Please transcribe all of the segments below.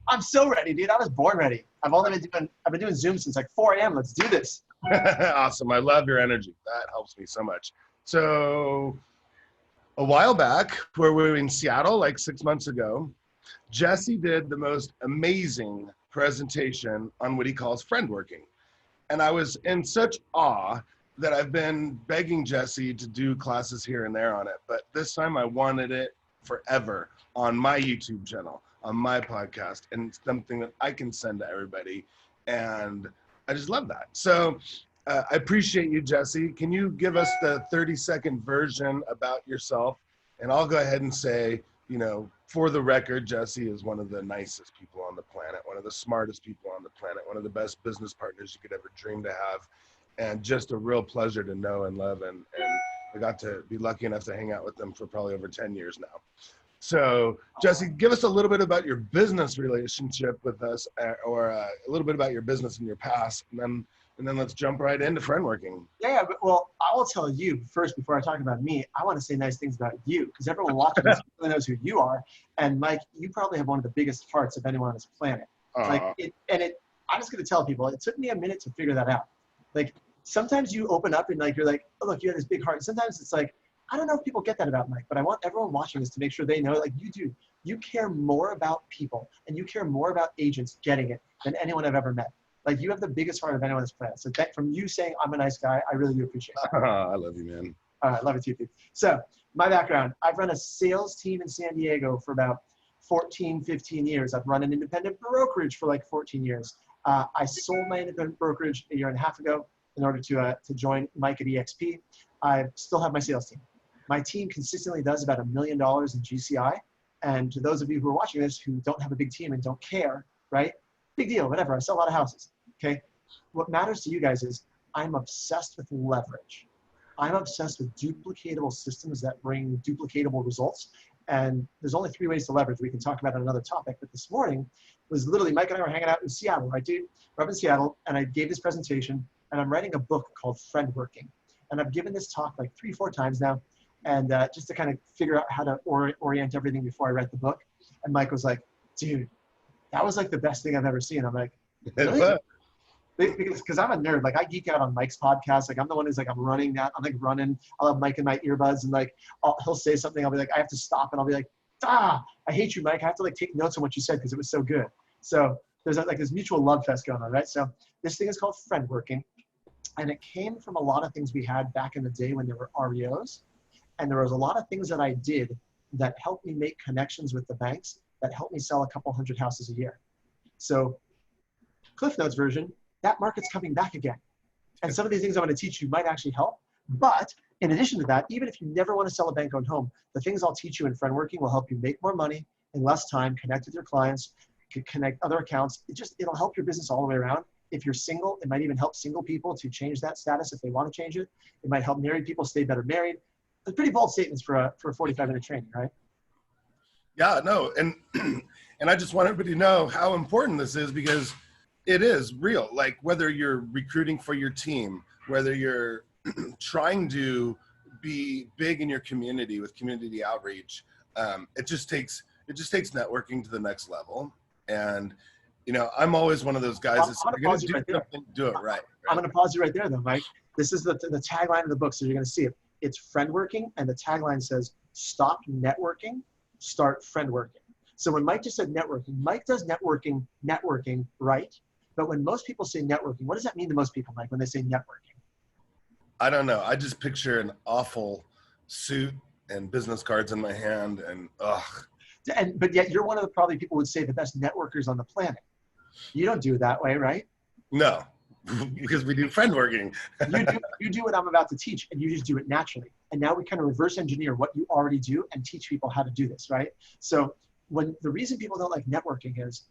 I'm so ready, dude. I was born ready. I've been doing Zoom since like 4 a.m. Let's do this. Awesome. I love your energy. That helps me so much. So a while back, where we were in Seattle, like 6 months ago, Jesse did the most amazing presentation on what he calls friendworking. And I was in such awe that I've been begging Jesse to do classes here and there on it. But this time I wanted it forever on my YouTube channel, on my podcast, and something that I can send to everybody. And I just love that. So I appreciate you, Jesse. Can you give us the 30-second version about yourself? And I'll go ahead and say, you know, for the record, Jesse is one of the nicest people on the planet, one of the smartest people on the planet, one of the best business partners you could ever dream to have, and just a real pleasure to know and love. And I got to be lucky enough to hang out with them for probably over 10 years now. So Jesse, give us a little bit about your business relationship with us, or a little bit about your business in your past, and then let's jump right into friendworking. Yeah, but, well, I will tell you first before I talk about me. I want to say nice things about you because everyone watching this really knows who you are. And Mike, you probably have one of the biggest hearts of anyone on this planet. I'm just going to tell people, it took me a minute to figure that out. Like sometimes you open up and like you're like, oh look, you have this big heart. Sometimes it's like, I don't know if people get that about Mike, but I want everyone watching this to make sure they know, like you do. You care more about people and you care more about agents getting it than anyone I've ever met. Like you have the biggest heart of anyone on this planet. So from you saying I'm a nice guy, I really do appreciate that. I love you, man. I love it too, dude. So my background, I've run a sales team in San Diego for about 14, 15 years. I've run an independent brokerage for like 14 years. I sold my independent brokerage a year and a half ago in order to join Mike at EXP. I still have my sales team. My team consistently does about $1 million in GCI. And to those of you who are watching this who don't have a big team and don't care, right? Big deal, whatever. I sell a lot of houses, okay? What matters to you guys is I'm obsessed with leverage. I'm obsessed with duplicatable systems that bring duplicatable results. And there's only 3 ways to leverage. We can talk about another topic, but this morning was literally Mike and I were hanging out in Seattle, right, dude? We're up in Seattle, and I gave this presentation, and I'm writing a book called Friendworking. And I've given this talk like 3, 4 times now, and just to kind of figure out how to orient everything before I write the book. And Mike was like, dude, that was like the best thing I've ever seen. I'm like, really? Because I'm a nerd. Like I geek out on Mike's podcast. Like I'm the one who's like, I'm running that. I'm like running. I'll have Mike in my earbuds and like, he'll say something. I'll be like, I have to stop. And I'll be like, I hate you, Mike. I have to like take notes on what you said because it was so good. So there's like this mutual love fest going on, right? So this thing is called Friendworking. And it came from a lot of things we had back in the day when there were REOs. And there was a lot of things that I did that helped me make connections with the banks that helped me sell a couple hundred houses a year. So Cliff Notes version, that market's coming back again. And some of these things I'm going to teach you might actually help. But in addition to that, even if you never want to sell a bank-owned home, the things I'll teach you in Friendworking will help you make more money in less time, connect with your clients, connect other accounts. It'll help your business all the way around. If you're single, it might even help single people to change that status if they want to change it. It might help married people stay better married. It's pretty bold statements for a 45-minute training, right? Yeah, no, and I just want everybody to know how important this is because it is real. Like whether you're recruiting for your team, whether you're trying to be big in your community with community outreach, it just takes networking to the next level. And you know, I'm always one of those guys that's going to do something, do it right. I'm going to pause you right there, though, Mike. This is the tagline of the book, so you're going to see it. It's Friendworking, and the tagline says, "Stop networking, start friendworking." So when Mike just said networking, Mike does networking right. But when most people say networking, what does that mean to most people, Mike, when they say networking? I don't know. I just picture an awful suit and business cards in my hand, and ugh. But yet you're one of the probably people would say the best networkers on the planet. You don't do it that way, right? No, because we do friendworking. you do what I'm about to teach, and you just do it naturally. And now we kind of reverse engineer what you already do and teach people how to do this, right? So the reason people don't like networking is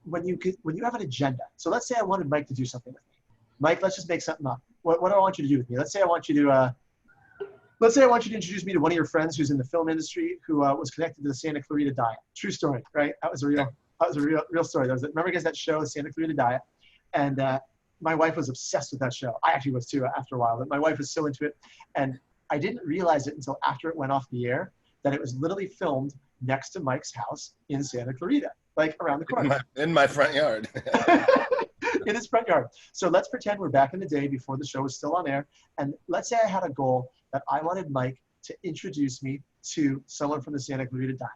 when you have an agenda. So let's say I wanted Mike to do something with me. Mike, let's just make something up. What do I want you to do with me? Let's say I want you to introduce me to one of your friends who's in the film industry who was connected to the Santa Clarita Diet. True story, right? That was a real story. Remember guys that show, the Santa Clarita Diet? And my wife was obsessed with that show. I actually was too after a while, but my wife was so into it. And I didn't realize it until after it went off the air that it was literally filmed next to Mike's house in Santa Clarita. like around the corner. In my front yard. In his front yard. So let's pretend we're back in the day before the show was still on air. And let's say I had a goal that I wanted Mike to introduce me to someone from the Santa Clarita Diet.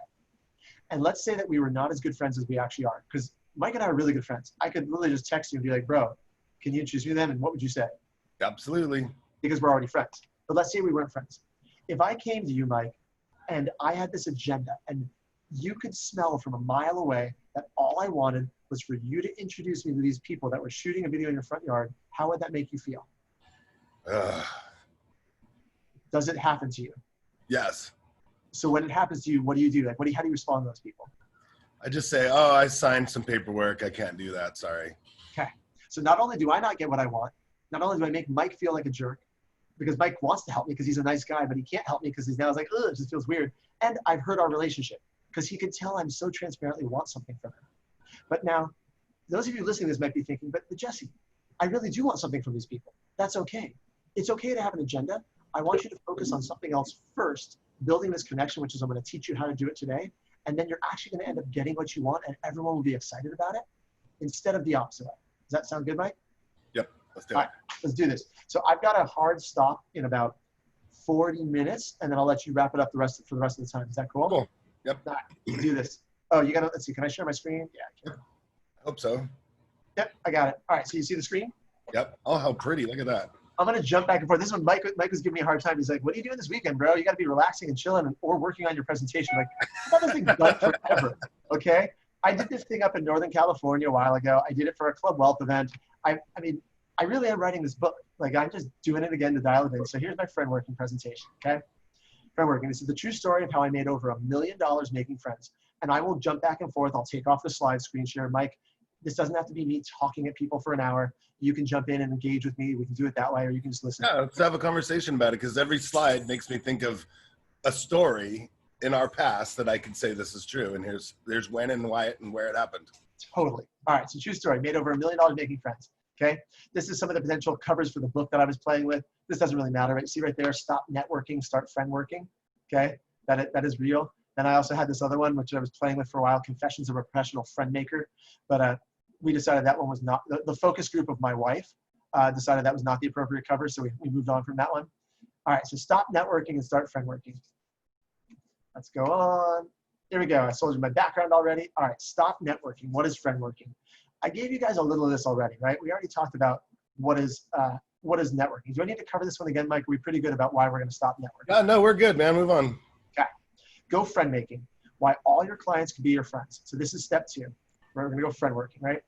And let's say that we were not as good friends as we actually are, because Mike and I are really good friends. I could literally just text you and be like, bro, can you introduce me to them? And what would you say? Absolutely. Because we're already friends. But let's say we weren't friends. If I came to you, Mike, and I had this agenda, and you could smell from a mile away that all I wanted was for you to introduce me to these people that were shooting a video in your front yard, how would that make you feel? Does it happen to you? Yes. So when it happens to you, what do you do? Like, how do you respond to those people? I just say, oh, I signed some paperwork. I can't do that. Sorry. Okay. So not only do I not get what I want, not only do I make Mike feel like a jerk, because Mike wants to help me because he's a nice guy, but he can't help me because he's now like, ugh, it just feels weird. And I've hurt our relationship because he can tell I'm so transparently want something from him. But now, those of you listening to this might be thinking, but Jesse, I really do want something from these people. That's okay. It's okay to have an agenda. I want you to focus on something else first, building this connection, which is I'm going to teach you how to do it today. And then you're actually going to end up getting what you want and everyone will be excited about it instead of the opposite way. Does that sound good, Mike? Yep. Let's do it. All right, let's do this. So I've got a hard stop in about 40 minutes, and then I'll let you wrap it up for the rest of the time. Is that cool? Cool. Yep. All right, let's do this. Oh, you got to, let's see. Can I share my screen? Yeah, I can. I hope so. Yep, I got it. All right, so you see the screen? Yep. Oh, how pretty. Look at that. I'm going to jump back and forth. This one, Mike was giving me a hard time. He's like, what are you doing this weekend, bro? You got to be relaxing and chilling or working on your presentation. Like, I thought this thing done forever, okay? I did this thing up in Northern California a while ago. I did it for a Club Wealth event. I mean, I really am writing this book. Like, I'm just doing it again to dial it in. So here's my Friendworking presentation, okay? Friendworking. This is the true story of how I made over $1 million making friends. And I will jump back and forth. I'll take off the slide screen share. Mike, this doesn't have to be me talking at people for an hour. You can jump in and engage with me. We can do it that way, or you can just listen. Yeah, let's have a conversation about it, because every slide makes me think of a story in our past that I can say this is true. And here's when and why and where it happened. Totally. All right, so true story. Made over $1 million making friends. Okay, this is some of the potential covers for the book that I was playing with. This doesn't really matter, right? You see right there, stop networking, start friendworking. Okay, that is real. Then I also had this other one, which I was playing with for a while, Confessions of a Professional Friend Maker. But we decided that one was not, the focus group of my wife decided that was not the appropriate cover, so we moved on from that one. All right, so stop networking and start friendworking. Let's go on. Here we go. I told you my background already. All right, stop networking. What is friendworking? I gave you guys a little of this already, right? We already talked about what is networking. Do I need to cover this one again, Mike? Are we pretty good about why we're going to stop networking? No, we're good, man. Move on. Okay. Go friend making. Why all your clients can be your friends. So this is step 2. We're going to go friend working, right?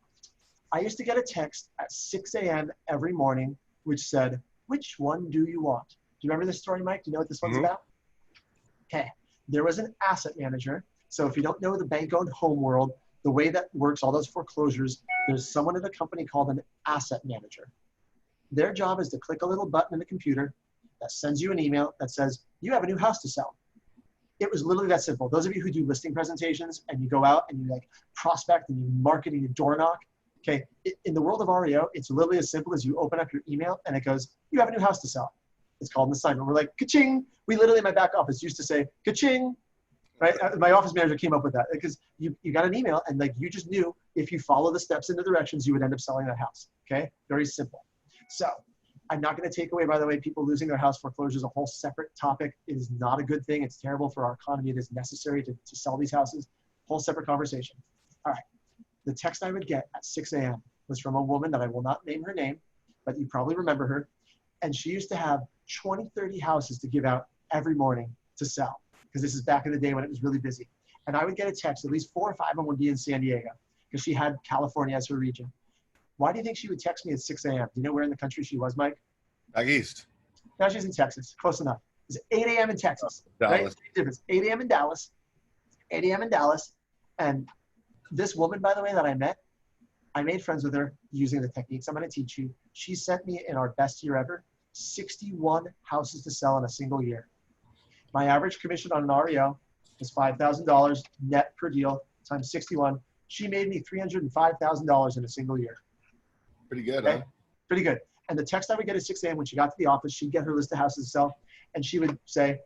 I used to get a text at 6 a.m. every morning, which said, which one do you want? Do you remember this story, Mike? Do you know what this one's about? Okay. There was an asset manager. So if you don't know the bank-owned home world, the way that works, all those foreclosures, there's someone in the company called an asset manager. Their job is to click a little button in the computer that sends you an email that says, you have a new house to sell. It was literally that simple. Those of you who do listing presentations and you go out and you like prospect and you market and you door knock, okay, in the world of REO, it's literally as simple as you open up your email and it goes, you have a new house to sell. It's called an assignment. We're like, ka-ching. We literally in my back office used to say, ka-ching. Right? My office manager came up with that because you got an email and like you just knew if you follow the steps and the directions, you would end up selling that house. Okay? Very simple. So I'm not going to take away, by the way, people losing their house. Foreclosure is a whole separate topic. It is not a good thing. It's terrible for our economy. It is necessary to sell these houses. Whole separate conversation. All right. The text I would get at 6 a.m. was from a woman that I will not name her name, but you probably remember her. And she used to have 20, 30 houses to give out every morning to sell, because this is back in the day when it was really busy. And I would get a text, at least 4 or 5 of them would be in San Diego, because she had California as her region. Why do you think she would text me at 6 a.m.? Do you know where in the country she was, Mike? Back east. Now she's in Texas. Close enough. It's 8 a.m. in Texas. Dallas. Right? Difference. 8 a.m. in Dallas. 8 a.m. in Dallas. And this woman, by the way, that I met, I made friends with her using the techniques I'm going to teach you. She sent me, in our best year ever, 61 houses to sell in a single year. My average commission on an REO is $5,000 net per deal times 61. She made me $305,000 in a single year. Pretty good, Okay? huh? Pretty good. And the text I would get at 6 a.m. when she got to the office, she'd get her list of houses to sell, and she would say,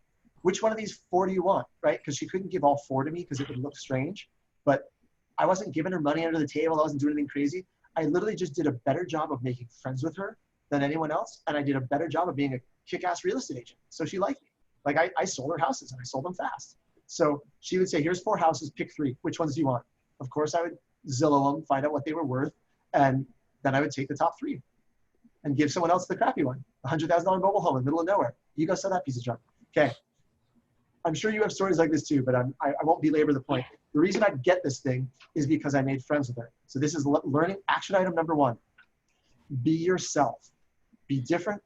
which one of these 4 do you want, right? Because she couldn't give all 4 to me because it would look strange. But I wasn't giving her money under the table. I wasn't doing anything crazy. I literally just did a better job of making friends with her than anyone else. And I did a better job of being a kick-ass real estate agent. So she liked me. Like I sold her houses and I sold them fast. So she would say, here's 4 houses, pick 3. Which ones do you want? Of course, I would Zillow them, find out what they were worth. And then I would take the top 3 and give someone else the crappy one. A $100,000 mobile home in the middle of nowhere. You go sell that piece of junk. Okay. I'm sure you have stories like this too, but I won't belabor the point. The reason I get this thing is because I made friends with her. So this is learning action item number 1. Be yourself. Be different.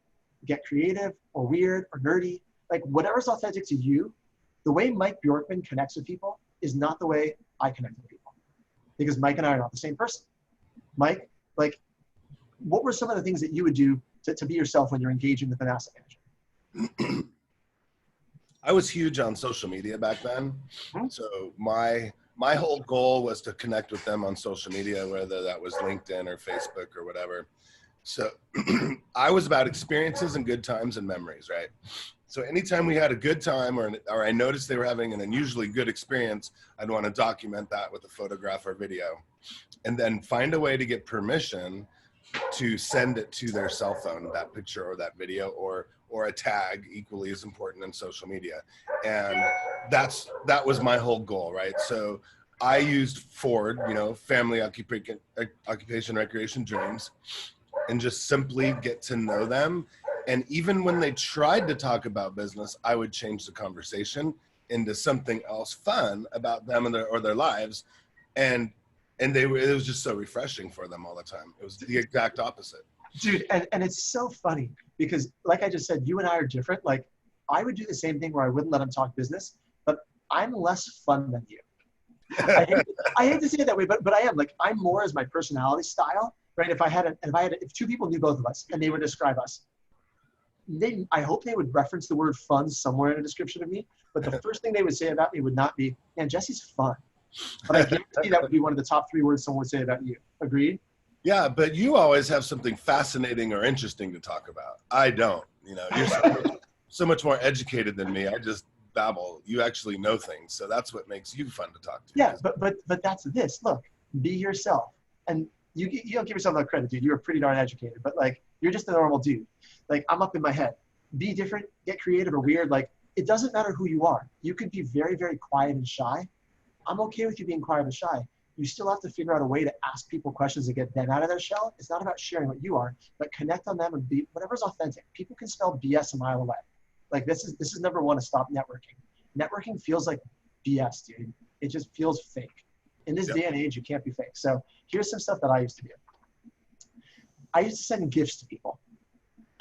Get creative or weird or nerdy. Like whatever's authentic to you. The way Mike Bjorkman connects with people is not the way I connect with people. Because Mike and I are not the same person. Mike, like, what were some of the things that you would do to be yourself when you're engaging with an asset manager? I was huge on social media back then. So my whole goal was to connect with them on social media, whether that was LinkedIn or Facebook or whatever. So I was about experiences and good times and memories, right? So anytime we had a good time or I noticed they were having an unusually good experience, I'd want to document that with a photograph or video and then find a way to get permission to send it to their cell phone, that picture or that video or a tag equally as important in social media. And that was my whole goal, right? So I used Ford, family occupation, recreation, dreams, and just simply get to know them. And even when they tried to talk about business, I would change the conversation into something else fun about them and their lives. And it was just so refreshing for them all the time. It was the exact opposite. Dude, and it's so funny because like I just said, you and I are different. Like I would do the same thing where I wouldn't let them talk business, but I'm less fun than you. I hate to say it that way, but I am. Like I'm more as my personality style, right? If 2 people knew both of us and they would describe us, I hope they would reference the word fun somewhere in a description of me, but the first thing they would say about me would not be, man, Jesse's fun. But I guarantee that would be one of the top 3 words someone would say about you. Agreed? Yeah, but you always have something fascinating or interesting to talk about. I don't. You're so much more educated than me. I just babble. You actually know things, so that's what makes you fun to talk to. Yeah, but that's this. Look, be yourself, and you don't give yourself enough credit, dude. You're pretty darn educated, but like you're just a normal dude. Like I'm up in my head. Be different. Get creative or weird. Like it doesn't matter who you are. You could be very, very quiet and shy. I'm okay with you being quiet and shy. You still have to figure out a way to ask people questions to get them out of their shell. It's not about sharing what you are, but connect on them and be whatever's authentic. People can spell BS a mile away. Like this is number 1 to stop networking. Networking feels like BS, dude. It just feels fake. In this day and age, you can't be fake. So here's some stuff that I used to do. I used to send gifts to people.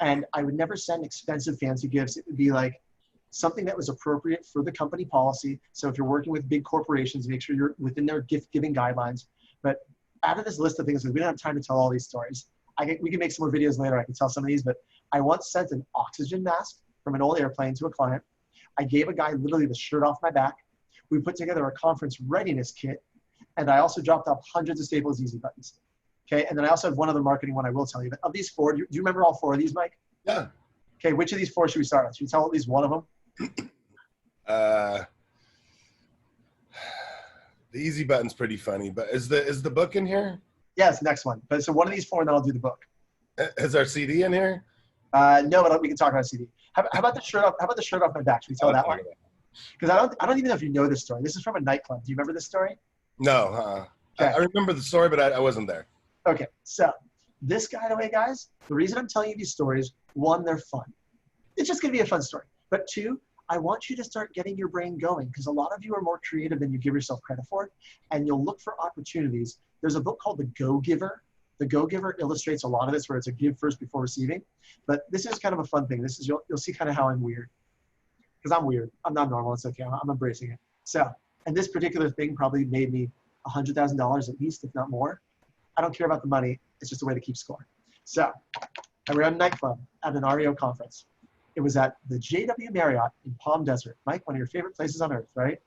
And I would never send expensive, fancy gifts. It would be like something that was appropriate for the company policy. So if you're working with big corporations, make sure you're within their gift-giving guidelines. But out of this list of things, we don't have time to tell all these stories. We can make some more videos later. I can tell some of these, but I once sent an oxygen mask from an old airplane to a client. I gave a guy literally the shirt off my back. We put together a conference readiness kit. And I also dropped off hundreds of Staples Easy Buttons. Okay, and then I also have one other marketing one I will tell you. But of these 4, do you remember all 4 of these, Mike? Yeah. Okay, which of these 4 should we start with? Should we tell at least one of them? The Easy Button's pretty funny, but is the book in here? Yes, next one. But so one of these 4, and then I'll do the book. Is our CD in here? No, but we can talk about CD. How about the shirt off? How about the shirt off my back? Should we tell that one? Because I don't even know if you know this story. This is from a nightclub. Do you remember this story? No. Okay. I remember the story, but I wasn't there. Okay, so this guy, the way, guys, the reason I'm telling you these stories, 1, they're fun. It's just going to be a fun story. But 2, I want you to start getting your brain going because a lot of you are more creative than you give yourself credit for, and you'll look for opportunities. There's a book called The Go-Giver. The Go-Giver illustrates a lot of this where it's a give first before receiving. But this is kind of a fun thing. This is you'll see kind of how I'm weird. Because I'm weird. I'm not normal. It's okay. I'm embracing it. So, and this particular thing probably made me $100,000 at least, if not more. I don't care about the money. It's just a way to keep score. So I ran a nightclub at an REO conference. It was at the JW Marriott in Palm Desert. Mike, one of your favorite places on earth, right?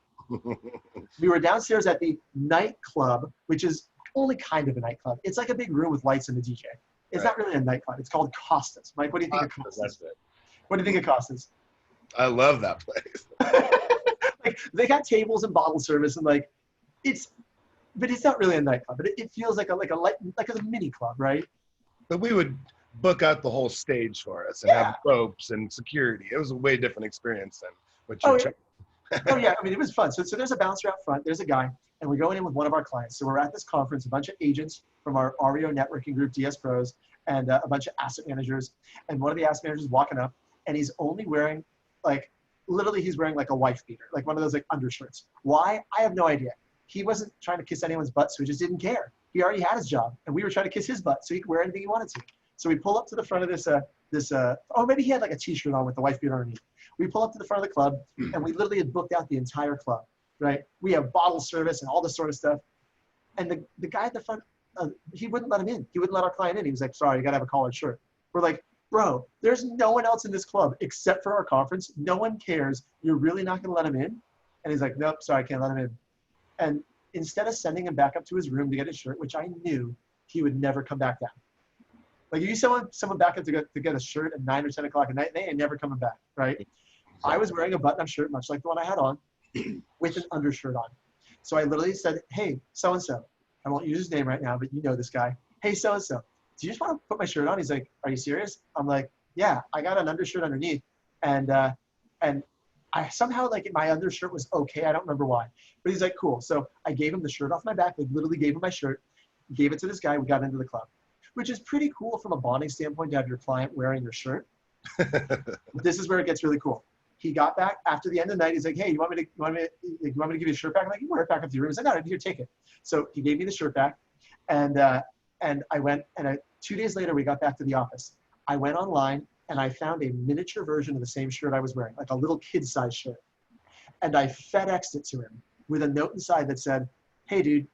We were downstairs at the nightclub, which is only kind of a nightclub. It's like a big room with lights and a DJ. It's not really a nightclub. It's called Costa's. Mike, what do you think of Costa's? What do you think of Costa's? I love that place. Like they got tables and bottle service and like it's but it's not really a nightclub. But it feels like a mini club, right? But we would book out the whole stage for us and Yeah. have ropes and security. It was a way different experience than what Oh, you're oh yeah, I mean, it was fun. So there's a bouncer out front, there's a guy, and we're going in with one of our clients. So we're at this conference, a bunch of agents from our REO networking group, DS Pros, and a bunch of asset managers. And one of the asset managers is walking up, and he's only wearing, like, literally he's wearing like a wife beater, like one of those like undershirts. Why? I have no idea. He wasn't trying to kiss anyone's butt, so he just didn't care. He already had his job, and we were trying to kiss his butt, so he could wear anything he wanted to. So we pull up to the front of oh, maybe he had like a t-shirt on with the wife beater underneath. We pull up to the front of the club, and we literally had booked out the entire club, right? We have bottle service and all this sort of stuff. And the guy at the front, he wouldn't let him in. He wouldn't let our client in. He was like, sorry, you got to have a collared shirt. We're like, bro, there's no one else in this club except for our conference. No one cares. You're really not going to let him in? And he's like, nope, sorry, I can't let him in. And instead of sending him back up to his room to get his shirt, which I knew he would never come back down. Like, you someone back up to get a shirt at 9 or 10 o'clock at night, they ain't never coming back, right? I was wearing a button-up shirt, much like the one I had on, with an undershirt on. So I literally said, hey, so-and-so. I won't use his name right now, but you know this guy. Hey, so-and-so, do you just want to put my shirt on? He's like, are you serious? I'm like, yeah, I got an undershirt underneath. And I somehow, like, my undershirt was okay. I don't remember why. But he's like, cool. So I gave him the shirt off my back. Like, literally gave him my shirt, gave it to this guy. We got into the club, which is pretty cool from a bonding standpoint to have your client wearing your shirt. This is where it gets really cool. He got back after the end of the night. He's like, hey, you want me to give you a shirt back? I'm like, you wear it back up to your room. He's like, no, here, take it. So he gave me the shirt back, and I went, and 2 days later, we got back to the office. I went online, and I found a miniature version of the same shirt I was wearing, like a little kid-sized shirt. And I FedExed it to him with a note inside that said, hey, dude,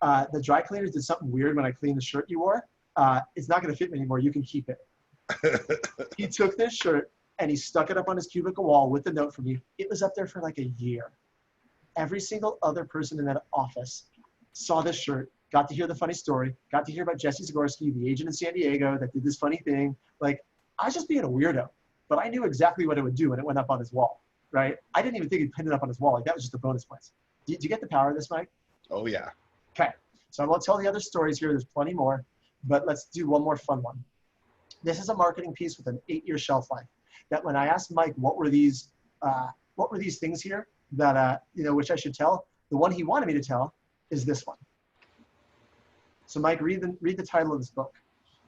the dry cleaners did something weird when I cleaned the shirt you wore. It's not going to fit me anymore. You can keep it. He took this shirt, and he stuck it up on his cubicle wall with the note from me. It was up there for like a year. Every single other person in that office saw this shirt, got to hear the funny story, got to hear about Jesse Zagorsky, the agent in San Diego that did this funny thing. Like, I was just being a weirdo, but I knew exactly what it would do when it went up on his wall, right? I didn't even think he'd pin it up on his wall. Like, that was just a bonus points. Do you get the power of this, Mike? Oh, yeah. Okay. So I won't tell the other stories here. There's plenty more, but let's do one more fun one. This is a marketing piece with an 8-year shelf life. That when I asked Mike, what were these things here that, which I should tell, the one he wanted me to tell is this one. So Mike, read the title of this book.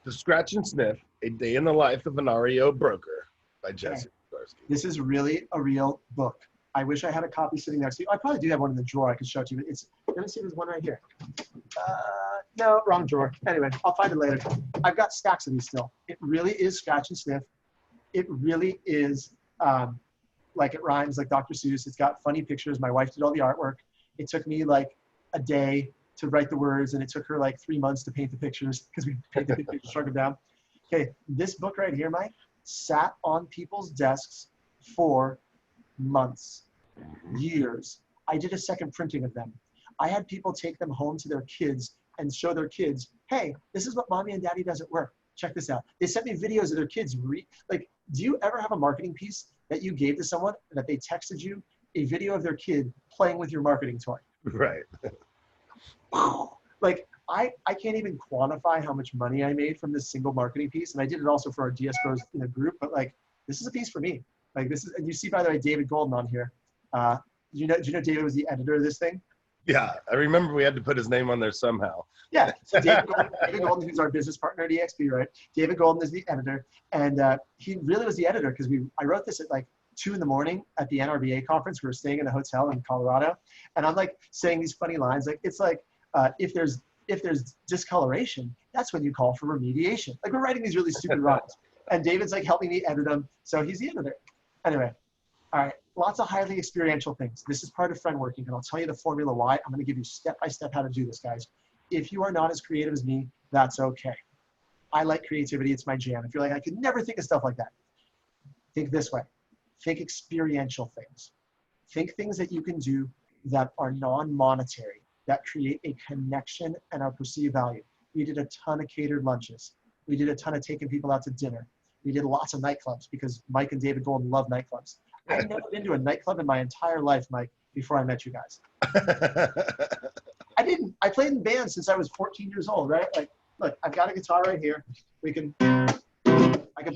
The Scratch and Sniff, A Day in the Life of an REO Broker by Jesse Zagorsky. This is really a real book. I wish I had a copy sitting next to you. I probably do have one in the drawer I could show it to you. Let me see, there's one right here. No, wrong drawer. Anyway, I'll find it later. I've got stacks of these still. It really is Scratch and Sniff. It really is like it rhymes, like Dr. Seuss. It's got funny pictures. My wife did all the artwork. It took me like a day to write the words, and it took her like 3 months to paint the pictures because we painted the pictures, struck them down. Okay, this book right here, Mike, sat on people's desks for months, years. I did a second printing of them. I had people take them home to their kids and show their kids, hey, this is what mommy and daddy does at work. Check this out. They sent me videos of their kids. Do you ever have a marketing piece that you gave to someone and that they texted you a video of their kid playing with your marketing toy? Right. Like, I can't even quantify how much money I made from this single marketing piece. And I did it also for our DS Pros in a group, but like, this is a piece for me. Like, this is, and you see, by the way, David Golden on here. Do you know David was the editor of this thing? Yeah, I remember we had to put his name on there somehow. Yeah, so David Golden, who's our business partner at EXP, right? David Golden is the editor, and he really was the editor because I wrote this at like 2 in the morning at the NRBA conference. We were staying in a hotel in Colorado, and I'm like saying these funny lines. Like, it's like, if there's discoloration, that's when you call for remediation. Like, we're writing these really stupid rhymes, and David's like helping me edit them, so he's the editor. Anyway, all right, lots of highly experiential things. This is part of Friendworking, and I'll tell you the formula why. I'm going to give you step-by-step how to do this, guys. If you are not as creative as me, that's okay. I like creativity. It's my jam. If you're like, I could never think of stuff like that, think this way. Think experiential things. Think things that you can do that are non-monetary, that create a connection and a perceived value. We did a ton of catered lunches. We did a ton of taking people out to dinner. We did lots of nightclubs because Mike and David Golden love nightclubs. I've never been to a nightclub in my entire life, Mike, before I met you guys. I didn't. I played in bands since I was 14 years old, right? Like, look, I've got a guitar right here. I can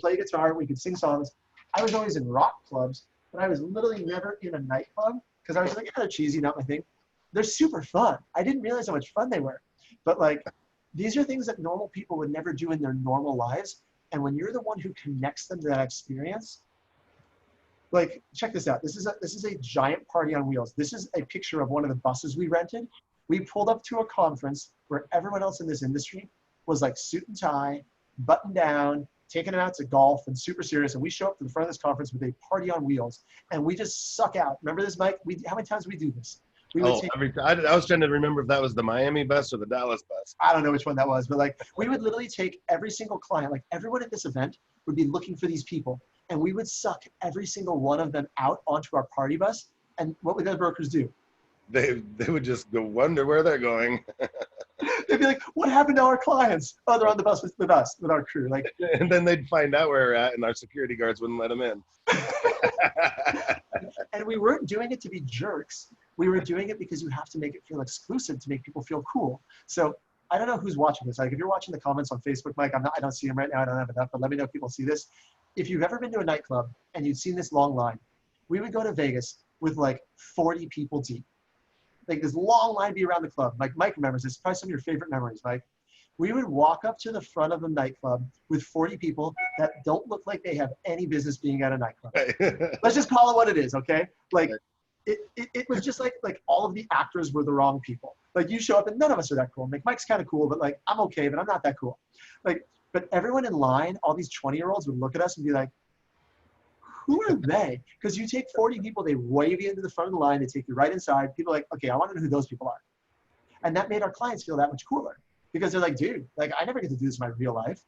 play guitar. We can sing songs. I was always in rock clubs, but I was literally never in a nightclub because I was like, yeah, they're cheesy, not my thing. They're super fun. I didn't realize how much fun they were. But like, these are things that normal people would never do in their normal lives. And when you're the one who connects them to that experience, like, check this out. This is a giant party on wheels. This is a picture of one of the buses we rented. We pulled up to a conference where everyone else in this industry was like suit and tie, button down, taking them out to golf and super serious. And we show up to the front of this conference with a party on wheels and we just suck out. Remember this, Mike? How many times did we do this? We would I was trying to remember if that was the Miami bus or the Dallas bus. I don't know which one that was, but like we would literally take every single client, like everyone at this event would be looking for these people. And we would suck every single one of them out onto our party bus. And what would the brokers do? They would just go wonder where they're going. They'd be like, what happened to our clients? Oh, they're on the bus with us, with our crew. Like, and then they'd find out where we're at and our security guards wouldn't let them in. And we weren't doing it to be jerks. We were doing it because you have to make it feel exclusive to make people feel cool. So I don't know who's watching this. Like if you're watching the comments on Facebook, Mike, I don't see them right now. I don't have enough, but let me know if people see this. If you've ever been to a nightclub and you've seen this long line, we would go to Vegas with like 40 people deep. Like this long line be around the club. Like Mike remembers this. Probably some of your favorite memories, Mike. We would walk up to the front of a nightclub with 40 people that don't look like they have any business being at a nightclub. Let's just call it what it is, okay? Like it was just like all of the actors were the wrong people. Like you show up and none of us are that cool. Like Mike's kind of cool, but like I'm okay, but I'm not that cool. Like, but everyone in line, all these 20-year-olds would look at us and be like, who are they? Because you take 40 people, they wave you into the front of the line, they take you right inside. People are like, okay, I want to know who those people are. And that made our clients feel that much cooler because they're like, dude, like I never get to do this in my real life.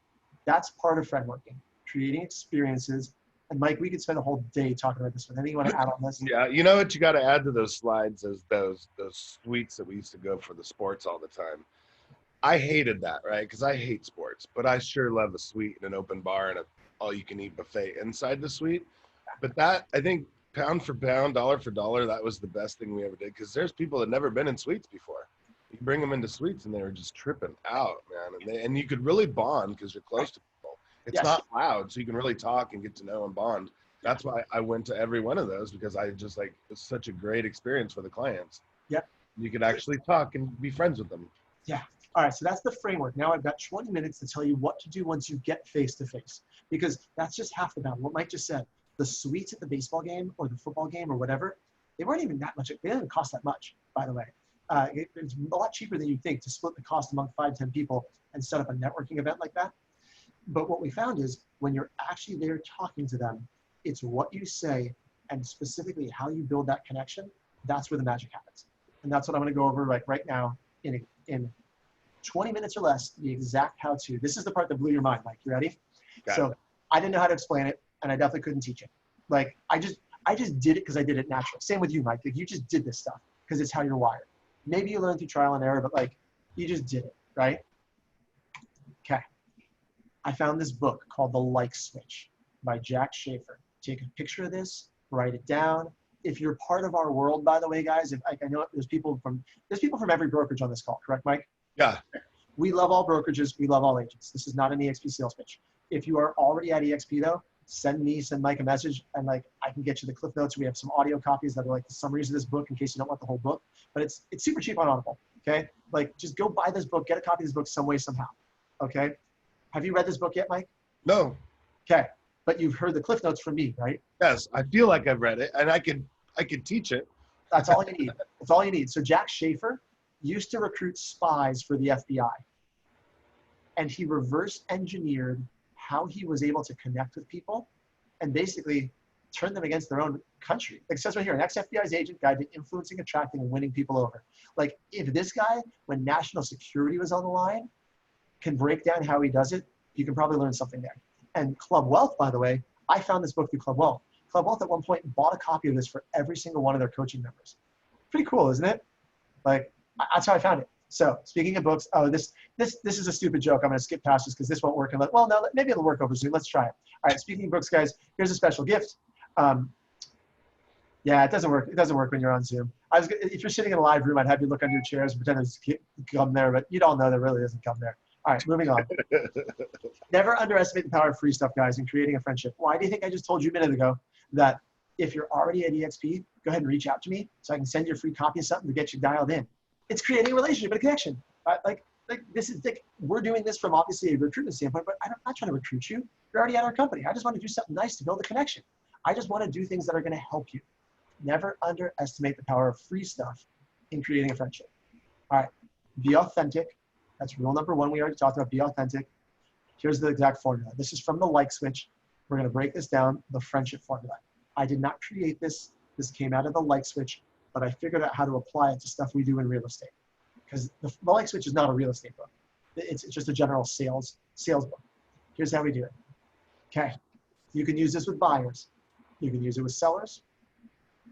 That's part of Friendworking, creating experiences. And Mike, we could spend a whole day talking about this. Anything you want to add on this? Yeah, you know what you got to add to those slides is those suites that we used to go for the sports all the time. I hated that, right? Because I hate sports, but I sure love a suite and an open bar and a all-you-can-eat buffet inside the suite. But that, I think, pound for pound, dollar for dollar, that was the best thing we ever did. Because there's people that never been in suites before. You bring them into suites and they were just tripping out, man. And you could really bond because you're close to people. It's not loud, so you can really talk and get to know and bond. That's why I went to every one of those because I just like it's such a great experience for the clients. Yeah. You could actually talk and be friends with them. Yeah. All right, so that's the framework. Now I've got 20 minutes to tell you what to do once you get face-to-face, because that's just half the battle. What Mike just said, the suites at the baseball game or the football game or whatever, they weren't even that much. They didn't cost that much, by the way. It's a lot cheaper than you'd think to split the cost among 5-10 people and set up a networking event like that. But what we found is when you're actually there talking to them, it's what you say and specifically how you build that connection. That's where the magic happens. And that's what I'm going to go over like right now in 20 minutes or less, the exact how-to. This is the part that blew your mind, Mike. You ready? So I didn't know how to explain it, and I definitely couldn't teach it. Like I just did it because I did it naturally. Same with you, Mike. Like you just did this stuff because it's how you're wired. Maybe you learned through trial and error, but like you just did it, right? Okay. I found this book called The Like Switch by Jack Schaefer. Take a picture of this, write it down. If you're part of our world, by the way, guys, I know there's people from every brokerage on this call, correct, Mike? Yeah. We love all brokerages. We love all agents. This is not an EXP sales pitch. If you are already at EXP though, send Mike a message and like I can get you the cliff notes. We have some audio copies that are like the summaries of this book in case you don't want the whole book, but it's super cheap on Audible. Okay. Like just go buy this book, get a copy of this book some way, somehow. Okay. Have you read this book yet, Mike? No. Okay. But you've heard the cliff notes from me, right? Yes. I feel like I've read it and I could teach it. That's all you need. That's all you need. So Jack Schaefer used to recruit spies for the FBI. And he reverse engineered how he was able to connect with people and basically turn them against their own country. Like it says right here, an ex-FBI's agent guide to influencing, attracting, and winning people over. Like if this guy, when national security was on the line, can break down how he does it, you can probably learn something there. And Club Wealth, by the way, I found this book through Club Wealth. Club Wealth at one point bought a copy of this for every single one of their coaching members. Pretty cool, isn't it? Like that's how I found it. So speaking of books, oh, this is a stupid joke. I'm going to skip past this because this won't work. Well, no, maybe it'll work over Zoom. Let's try it. All right. Speaking of books, guys, here's a special gift. Yeah, it doesn't work. It doesn't work when you're on Zoom. If you're sitting in a live room, I'd have you look under your chairs and pretend there's gum there, but you'd all know there really isn't gum there. All right, moving on. Never underestimate the power of free stuff, guys, in creating a friendship. Why do you think I just told you a minute ago that if you're already at EXP, go ahead and reach out to me so I can send you a free copy of something to get you dialed in. It's creating a relationship and a connection. Like this is like, we're doing this from obviously a recruitment standpoint, but I'm not trying to recruit you. You're already at our company. I just want to do something nice to build a connection. I just want to do things that are going to help you. Never underestimate the power of free stuff in creating a friendship. All right, be authentic. That's rule number one. We already talked about be authentic. Here's the exact formula. This is from the like switch. We're going to break this down, the friendship formula. I did not create this. This came out of the like switch, but I figured out how to apply it to stuff we do in real estate. Because the like switch is not a real estate book. It's just a general sales book. Here's how we do it. Okay. You can use this with buyers. You can use it with sellers.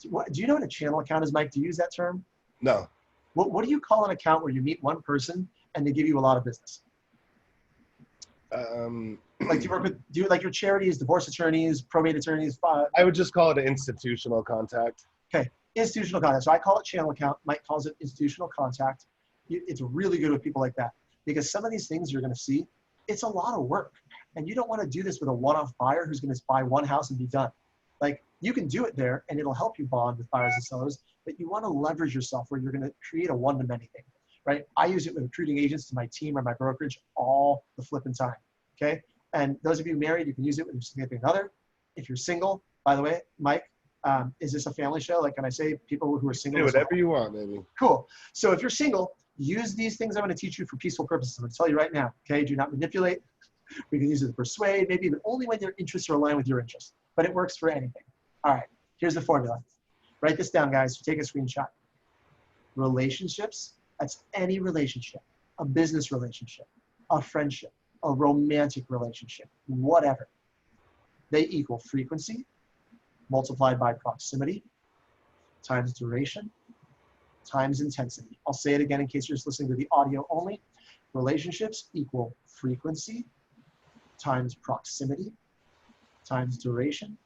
Do you know what a channel account is, Mike? Do you use that term? No. What do you call an account where you meet one person and they give you a lot of business? Like do you work with, like your charities, divorce attorneys, probate attorneys? I would just call it an institutional contact. Okay, institutional contact. So I call it channel account. Mike calls it institutional contact. It's really good with people like that because some of these things you're going to see, it's a lot of work. And you don't want to do this with a one-off buyer who's going to buy one house and be done. Like you can do it there and it'll help you bond with buyers and sellers, but you want to leverage yourself where you're going to create a one-to-many thing, right? I use it with recruiting agents to my team or my brokerage all the flipping time, okay? And those of you married, you can use it with your significant other. If you're single, by the way, Mike, is this a family show? Like, can I say people who are single? Do whatever you want, baby. Cool. So if you're single, use these things I'm going to teach you for peaceful purposes. I'm going to tell you right now, okay? Do not manipulate. We can use it to persuade, maybe even only when their interests are aligned with your interests, but it works for anything. All right, here's the formula. Write this down, guys. Take a screenshot. Relationships, that's any relationship, a business relationship, a friendship, a romantic relationship, whatever. They equal frequency multiplied by proximity times duration times intensity. I'll say it again in case you're just listening to the audio only. Relationships equal frequency times proximity times duration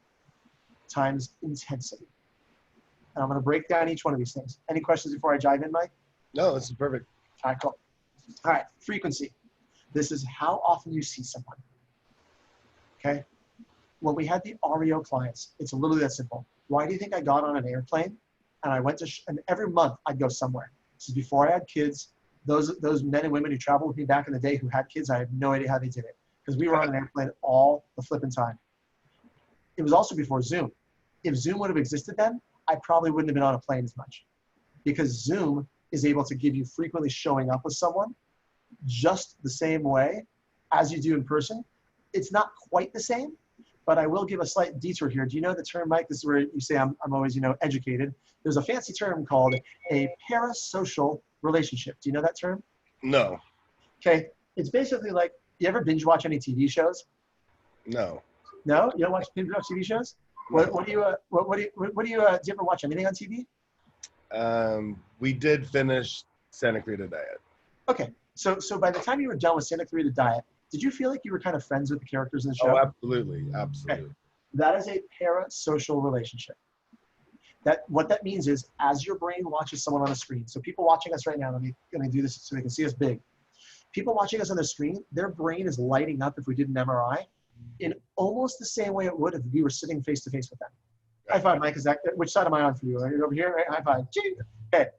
times intensity. And I'm going to break down each one of these things. Any questions before I dive in, Mike? No, this is perfect. All right, cool. All right, frequency. This is how often you see someone. Okay? When we had the REO clients, it's literally that simple. Why do you think I got on an airplane and I went to, and every month I'd go somewhere? This is before I had kids. Those men and women who traveled with me back in the day who had kids, I have no idea how they did it because we were on an airplane all the flipping time. It was also before Zoom. If Zoom would have existed then, I probably wouldn't have been on a plane as much because Zoom is able to give you frequently showing up with someone just the same way as you do in person. It's not quite the same, but I will give a slight detour here. Do you know the term, Mike? This is where you say I'm always, educated. There's a fancy term called a parasocial relationship. Do you know that term? No. Okay. It's basically like, you ever binge watch any TV shows? No. No? You don't binge watch TV shows? No. Do you ever watch anything on TV? We did finish Santa Clarita Diet. Okay. So by the time you were done with Santa Clarita Diet, did you feel like you were kind of friends with the characters in the show? Oh, absolutely. Absolutely. Okay. That is a parasocial relationship. What that means is as your brain watches someone on a screen, so people watching us right now, let me do this so they can see us big. People watching us on the screen, their brain is lighting up if we did an MRI in almost the same way it would if we were sitting face to face with them. High five, Mike. Which side am I on for you? Are you over here? Right? High five. Okay.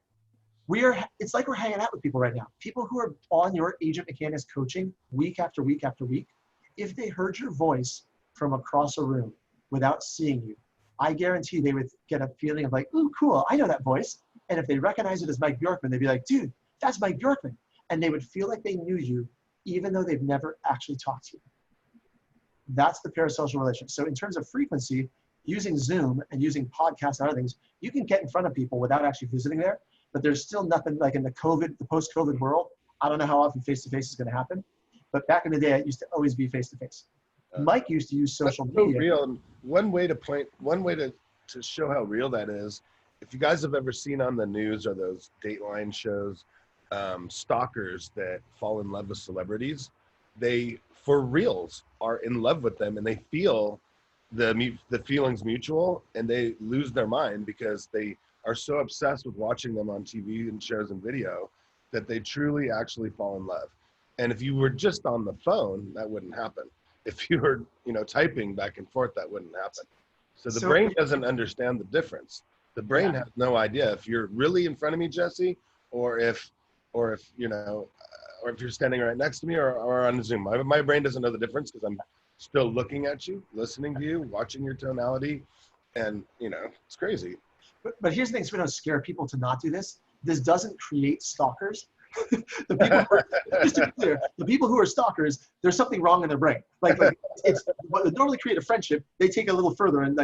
It's like we're hanging out with people right now. People who are on your agent mechanics coaching week after week after week, if they heard your voice from across a room without seeing you, I guarantee they would get a feeling of like, ooh, cool, I know that voice. And if they recognize it as Mike Bjorkman, they'd be like, dude, that's Mike Bjorkman. And they would feel like they knew you, even though they've never actually talked to you. That's the parasocial relationship. So in terms of frequency, using Zoom and using podcasts and other things, you can get in front of people without actually visiting there, but there's still nothing like in the post-COVID world. I don't know how often face-to-face is going to happen, but back in the day, it used to always be face-to-face. Mike used to use social media. So real. And one way to show how real that is, if you guys have ever seen on the news or those Dateline shows, stalkers that fall in love with celebrities, they for reals are in love with them and they feel the feelings mutual and they lose their mind because they are so obsessed with watching them on TV and shows and video that they truly actually fall in love. And if you were just on the phone, that wouldn't happen. If you were, typing back and forth, that wouldn't happen. So the brain doesn't understand the difference. The brain has no idea if you're really in front of me, Jesse, or if or if you're standing right next to me or on Zoom. My brain doesn't know the difference because I'm still looking at you, listening to you, watching your tonality, and it's crazy. But here's the thing, so we don't scare people to not do this. This doesn't create stalkers. Just to be clear, the people who are stalkers, there's something wrong in their brain. Like it's what would normally create a friendship, they take it a little further and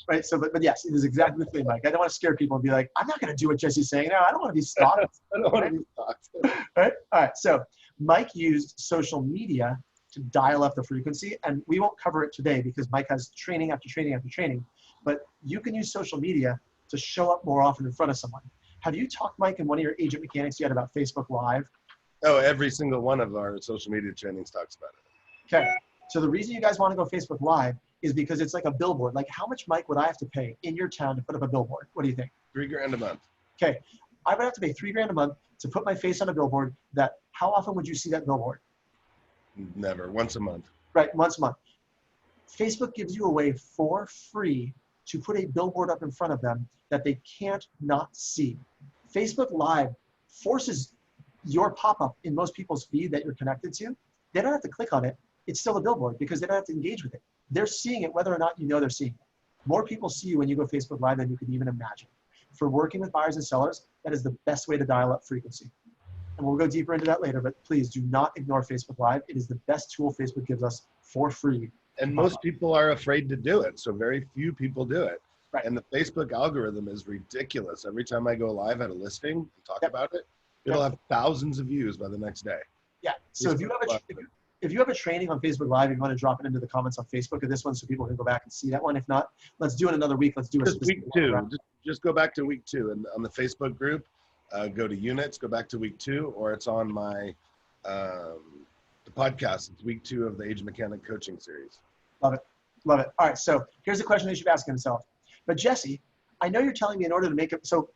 right. So, but yes, it is exactly the thing, Mike. I don't want to scare people and be like, I'm not going to do what Jesse's saying. No, I don't want to be stalked. I don't want to be stalked. Right. All right. So Mike used social media to dial up the frequency, and we won't cover it today because Mike has training after training after training. But you can use social media to show up more often in front of someone. Have you talked, Mike, in one of your agent mechanics you had about Facebook Live? Oh, every single one of our social media trainings talks about it. Okay. So the reason you guys want to go Facebook Live is because it's like a billboard. Like, how much, Mike, would I have to pay in your town to put up a billboard? What do you think? $3,000 a month. Okay. I would have to pay $3,000 a month to put my face on a billboard. How often would you see that billboard? Never. Once a month. Right. Once a month. Facebook gives you a way for free to put a billboard up in front of them that they can't not see. Facebook Live forces your pop-up in most people's feed that you're connected to. They don't have to click on it. It's still a billboard because they don't have to engage with it. They're seeing it whether or not you know they're seeing it. More people see you when you go Facebook Live than you could even imagine. For working with buyers and sellers, that is the best way to dial up frequency. And we'll go deeper into that later, but please do not ignore Facebook Live. It is the best tool Facebook gives us for free. And most people are afraid to do it, so very few people do it. Right. And the Facebook algorithm is ridiculous. Every time I go live at a listing and talk about it, it'll have thousands of views by the next day. Yeah. So if you have a training on Facebook Live, you want to drop it into the comments on Facebook of this one so people can go back and see that one. If not, let's do it another week. Let's do it. Just week 2. Just go back to week 2 and on the Facebook group. Go to units, go back to week 2, or it's on my the podcast. It's week 2 of the Age Mechanic coaching series. Love it. Love it. All right. So here's the question they should be asking themselves. But Jesse, I know you're telling me in order to make it, so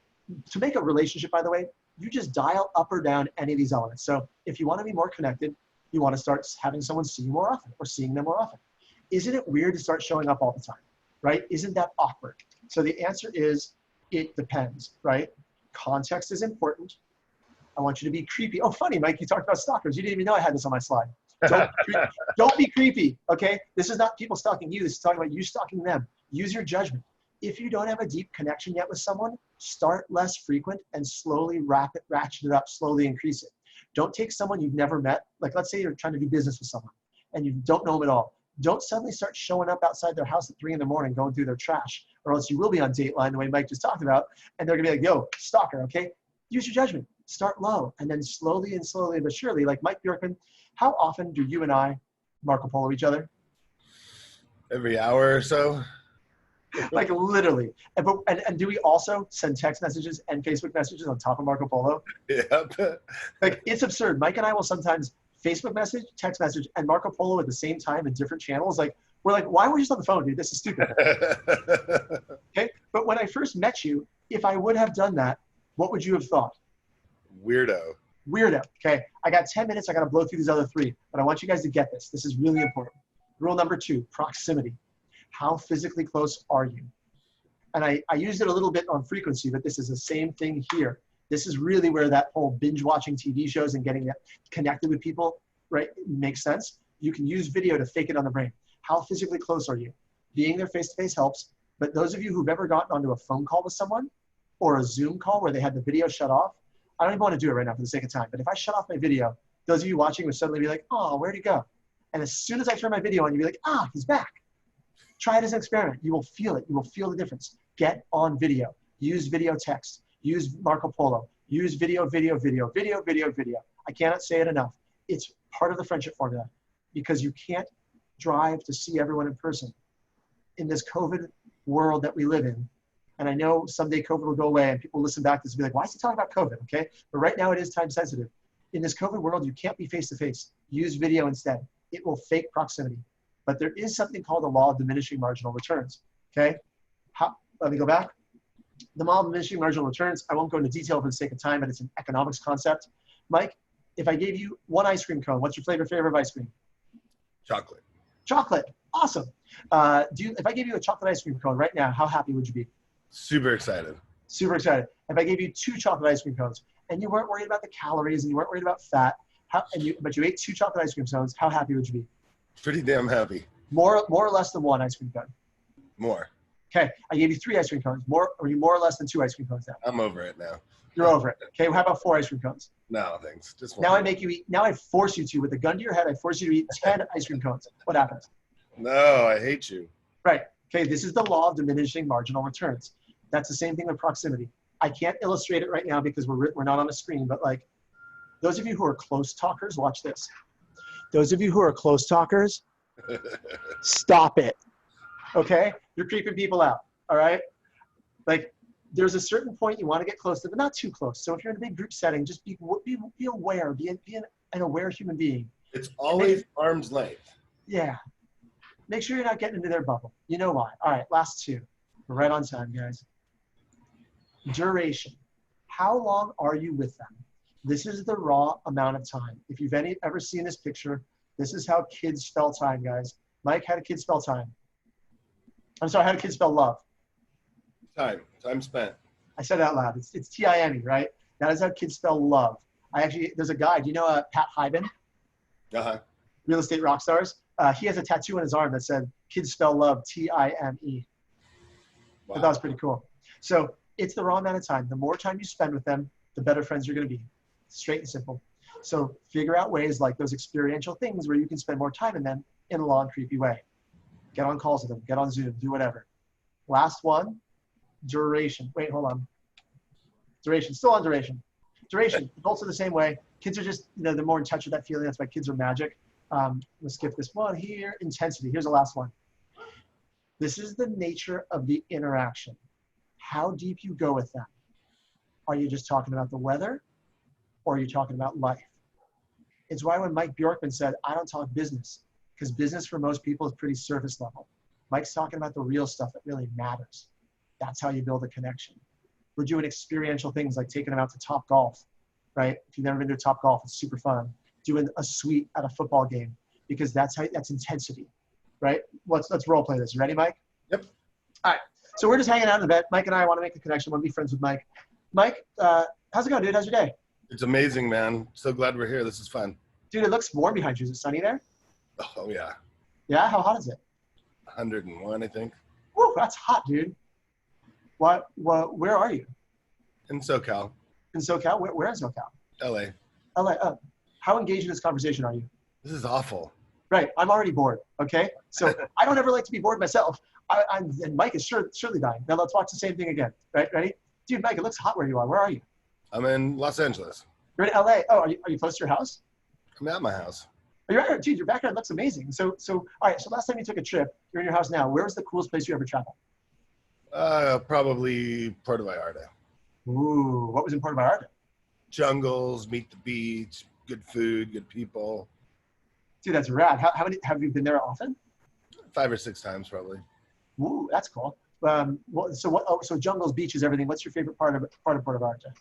to make a relationship, by the way, you just dial up or down any of these elements. So if you want to be more connected, you want to start having someone see you more often or seeing them more often. Isn't it weird to start showing up all the time, right? Isn't that awkward? So the answer is, it depends, right? Context is important. I want you to be creepy. Oh, funny, Mike, you talked about stalkers. You didn't even know I had this on my slide. Don't be creepy, okay? This is not people stalking you. This is talking about you stalking them. Use your judgment. If you don't have a deep connection yet with someone, start less frequent and slowly ratchet it up, slowly increase it. Don't take someone you've never met. Like, let's say you're trying to do business with someone and you don't know them at all. Don't suddenly start showing up outside their house at 3 in the morning going through their trash, or else you will be on Dateline the way Mike just talked about, and they're gonna be like, yo, stalker, okay? Use your judgment. Start low, and then slowly but surely, like Mike Bjorkman, how often do you and I Marco Polo each other? Every hour or so. Like literally. And do we also send text messages and Facebook messages on top of Marco Polo? Yep. Like, it's absurd. Mike and I will sometimes Facebook message, text message, and Marco Polo at the same time in different channels. Like, we're like, why were we just on the phone, dude? This is stupid. Okay. But when I first met you, if I would have done that, what would you have thought? Weirdo. Okay. I got 10 minutes. I got to blow through these other 3, but I want you guys to get this. This is really important. Rule number 2, proximity. How physically close are you? And I used it a little bit on frequency, but this is the same thing here. This is really where that whole binge watching TV shows and getting connected with people, right, makes sense. You can use video to fake it on the brain. How physically close are you? Being there face-to-face helps, but those of you who've ever gotten onto a phone call with someone or a Zoom call where they had the video shut off, I don't even want to do it right now for the sake of time, but if I shut off my video, those of you watching would suddenly be like, oh, where'd he go? And as soon as I turn my video on, you'll be like, ah, he's back. Try it as an experiment. You will feel it. You will feel the difference. Get on video. Use video text. Use Marco Polo. Use video. I cannot say it enough. It's part of the friendship formula because you can't drive to see everyone in person. In this COVID world that we live in, and I know someday COVID will go away and people listen back to this and be like, why is he talking about COVID, okay? But right now it is time sensitive. In this COVID world, you can't be face-to-face. Use video instead. It will fake proximity. But there is something called the law of diminishing marginal returns, okay? Let me go back. The law of diminishing marginal returns, I won't go into detail for the sake of time, but it's an economics concept. Mike, if I gave you one ice cream cone, what's your favorite of ice cream? Chocolate. Chocolate. Awesome. If I gave you a chocolate ice cream cone right now, how happy would you be? Super excited. Super excited. If I gave you 2 chocolate ice cream cones and you weren't worried about the calories and you weren't worried about fat, but you ate 2 chocolate ice cream cones, how happy would you be? Pretty damn happy. More or less than 1 ice cream cone? More. Okay, I gave you 3 ice cream cones. Are you more or less than 2 ice cream cones now? I'm over it now. You're over it. Okay, well, how about 4 ice cream cones? No, thanks. Just one. Now I make you eat. Now I force you to, with a gun to your head, I force you to eat 10 ice cream cones. What happens? No, I hate you. Right. Okay, this is the law of diminishing marginal returns. That's the same thing with proximity. I can't illustrate it right now because we're not on a screen, but like those of you who are close talkers, watch this. Those of you who are close talkers, stop it. Okay? You're creeping people out. All right? Like there's a certain point you want to get close to, but not too close. So if you're in a big group setting, just be aware, be an aware human being. It's always arm's length. Yeah. Make sure you're not getting into their bubble. You know why. All right, last 2. We're right on time, guys. Duration. How long are you with them? This is the raw amount of time. If you've ever seen this picture, this is how kids spell time, guys. Mike, how do kids spell time? I'm sorry, how do kids spell love? Time spent. I said it out loud. It's T-I-M-E, right? That is how kids spell love. There's a guy, do you know Pat Hyben? Uh-huh. Real estate rock stars? He has a tattoo on his arm that said, kids spell love, T-I-M-E. Wow. But that was pretty cool. So it's the raw amount of time. The more time you spend with them, the better friends you're going to be. Straight and simple. So figure out ways like those experiential things where you can spend more time in them in a long, creepy way. Get on calls with them. Get on Zoom. Do whatever. Last one, duration. Wait, hold on. Duration. Still on duration. Duration. Adults are the same way. Kids are just, they're more in touch with that feeling. That's why kids are magic. Let's skip this one here. Intensity. Here's the last one. This is the nature of the interaction. How deep you go with them. Are you just talking about the weather or are you talking about life? It's why when Mike Bjorkman said, I don't talk business, because business for most people is pretty surface level. Mike's talking about the real stuff that really matters. That's how you build a connection. We're doing experiential things like taking them out to Top Golf, right? If you've never been to Top Golf, it's super fun. Doing a suite at a football game, because that's intensity, right? Let's role play this. You ready, Mike? Yep. All right. So we're just hanging out in the bed. Mike and I want to make a connection. Want to be friends with Mike. Mike, how's it going, dude? How's your day? It's amazing, man. So glad we're here. This is fun. Dude, it looks warm behind you. Is it sunny there? Oh, yeah. Yeah? How hot is it? 101, I think. Woo, that's hot, dude. Where are you? In SoCal. In SoCal? Where in SoCal? LA. LA. How engaged in this conversation are you? This is awful. Right. I'm already bored. Okay. So I don't ever like to be bored myself. And Mike is surely dying. Now let's watch the same thing again. Right? Ready? Dude, Mike, it looks hot where you are. Where are you? I'm in Los Angeles. You're in LA. Oh, are you close to your house? I'm at my house. Are you right? Dude, your background looks amazing. So all right. So last time you took a trip, you're in your house now. Where was the coolest place you ever traveled? Probably Puerto Vallarta. Ooh, what was in Puerto Vallarta? Jungles, meet the beach, good food, good people. Dude, that's rad. How many have you been there often? 5 or 6 times probably. Ooh, that's cool. So jungles, beaches, everything. What's your favorite part of Puerto Vallarta?